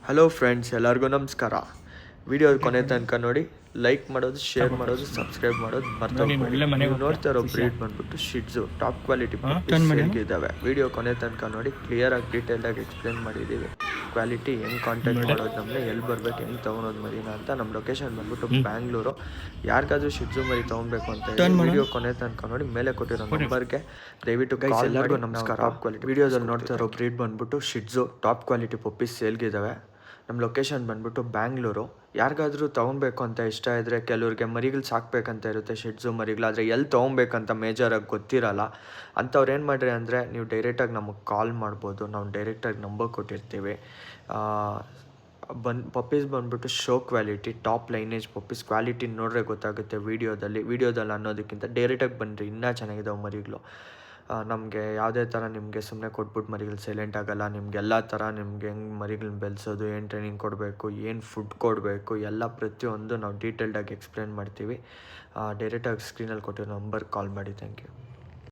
Hello friends, ಎಲ್ಲರಿಗೂ ನಮಸ್ಕಾರ. Video ಕೊನೆ ತನಕ ನೋಡಿ. ಲೈಕ್ ಮಾಡೋದು, ಶೇರ್ ಮಾಡೋದು, ಸಬ್ಸ್ಕ್ರೈಬ್ ಮಾಡೋದು ಮರ್ತೋಗ್ಬೇಡಿ. ನೀವು ನೋಡ್ತಾ ಇರೋ ಬ್ರೀಡ್ ಬಂದ್ಬಿಟ್ಟು ಶಿಟ್ಜು ಟಾಪ್ ಕ್ವಾಲಿಟಿ ಪಪ್ಪೀಸ್ಗೆ ಇದ್ದಾವೆ. ವಿಡಿಯೋ ಕೊನೆ ತನಕ ನೋಡಿ. ಕ್ಲಿಯರಾಗಿ ಡೀಟೇಲ್ಡಾಗಿ ಎಕ್ಸ್ಪ್ಲೇನ್ ಮಾಡಿದ್ದೀವಿ. ಕ್ವಾಲಿಟಿ ಹೆಂಗೆ ಕಾಂಟ್ಯಾಕ್ಟ್ ಮಾಡೋದು, ನಮ್ಮನ್ನ ಎಲ್ಲಿ ಬರ್ಬೇಕು, ಹೆಂಗೆ ತೊಗೊಳೋದು ಮರಿನ ಅಂತ. ನಮ್ಮ ಲೊಕೇಶನ್ ಬಂದ್ಬಿಟ್ಟು ಬ್ಯಾಂಗ್ಳೂರು. ಯಾರಿಗಾದ್ರೂ ಶಿಟ್ಜು ಮರಿ ತೊಗೊಬೇಕು ಅಂತ ಹೇಳಿ ವಿಡಿಯೋ ಕೊನೆ ತನಕ ನೋಡಿ. ಮೇಲೆ ಕೊಟ್ಟಿರೋ ನಂಬರ್ಗೆ ದಯವಿಟ್ಟು ಕಾಲ್. ಎಲ್ಲರಿಗೂ ನಮಸ್ಕಾರ. ಟಾಪ್ ಕ್ವಾಲಿಟಿ ವಿಡಿಯೋದಲ್ಲಿ ನೋಡ್ತಾ ಇರೋ ಬ್ರೀಡ್ ಬಂದ್ಬಿಟ್ಟು ಶಿಟ್ಜು ಟಾಪ್ ಕ್ವಾಲಿಟಿ ಪಪ್ಪೀಸ್ ಸೇಲ್ಗಿದ್ದಾವೆ. ನಮ್ಮ ಲೊಕೇಶನ್ ಬಂದ್ಬಿಟ್ಟು ಬ್ಯಾಂಗ್ಳೂರು. ಯಾರಿಗಾದ್ರೂ ತೊಗೊಬೇಕು ಅಂತ ಇಷ್ಟ ಇದ್ದರೆ, ಕೆಲವ್ರಿಗೆ ಮರಿಗಳು ಸಾಕಬೇಕಂತ ಇರುತ್ತೆ ಶಿಟ್ಜು ಮರಿಗಳು, ಆದರೆ ಎಲ್ಲಿ ತೊಗೊಬೇಕಂತ ಮೇಜರಾಗಿ ಗೊತ್ತಿರಲ್ಲ. ಅಂಥವ್ರು ಏನು ಮಾಡಿರಿ ಅಂದರೆ, ನೀವು ಡೈರೆಕ್ಟಾಗಿ ನಮಗೆ ಕಾಲ್ ಮಾಡ್ಬೋದು. ನಾವು ಡೈರೆಕ್ಟಾಗಿ ನಂಬರ್ ಕೊಟ್ಟಿರ್ತೀವಿ. ಪಪ್ಪೀಸ್ ಬಂದ್ಬಿಟ್ಟು show quality, top lineage puppies. Quality ನೋಡ್ರೆ ಗೊತ್ತಾಗುತ್ತೆ ವಿಡಿಯೋದಲ್ಲಿ ಅನ್ನೋದಕ್ಕಿಂತ ಡೈರೆಕ್ಟಾಗಿ ಬನ್ನಿರಿ, ಇನ್ನೂ ಚೆನ್ನಾಗಿದ್ದಾವೆ ಮರಿಗಳು. ನಮಗೆ ಯಾವುದೇ ಥರ ನಿಮಗೆ ಸುಮ್ಮನೆ ಕೊಟ್ಬಿಟ್ಟು ಮರಿಗಳು ಸೈಲೆಂಟ್ ಆಗೋಲ್ಲ. ನಿಮಗೆಲ್ಲ ಥರ ನಿಮ್ಗೆ ಹೆಂಗೆ ಮರಿಗಳನ್ನ ಬೆಳೆಸೋದು, ಏನು ಟ್ರೈನಿಂಗ್ ಕೊಡಬೇಕು, ಏನು ಫುಡ್ ಕೊಡಬೇಕು, ಎಲ್ಲ ಪ್ರತಿಯೊಂದು ನಾವು ಡೀಟೇಲ್ಡಾಗಿ ಎಕ್ಸ್ಪ್ಲೇನ್ ಮಾಡ್ತೀವಿ. ಡೈರೆಕ್ಟಾಗಿ ಸ್ಕ್ರೀನಲ್ಲಿ ಕೊಟ್ಟಿರೋ ನಂಬರ್ ಕಾಲ್ ಮಾಡಿ. Thank you.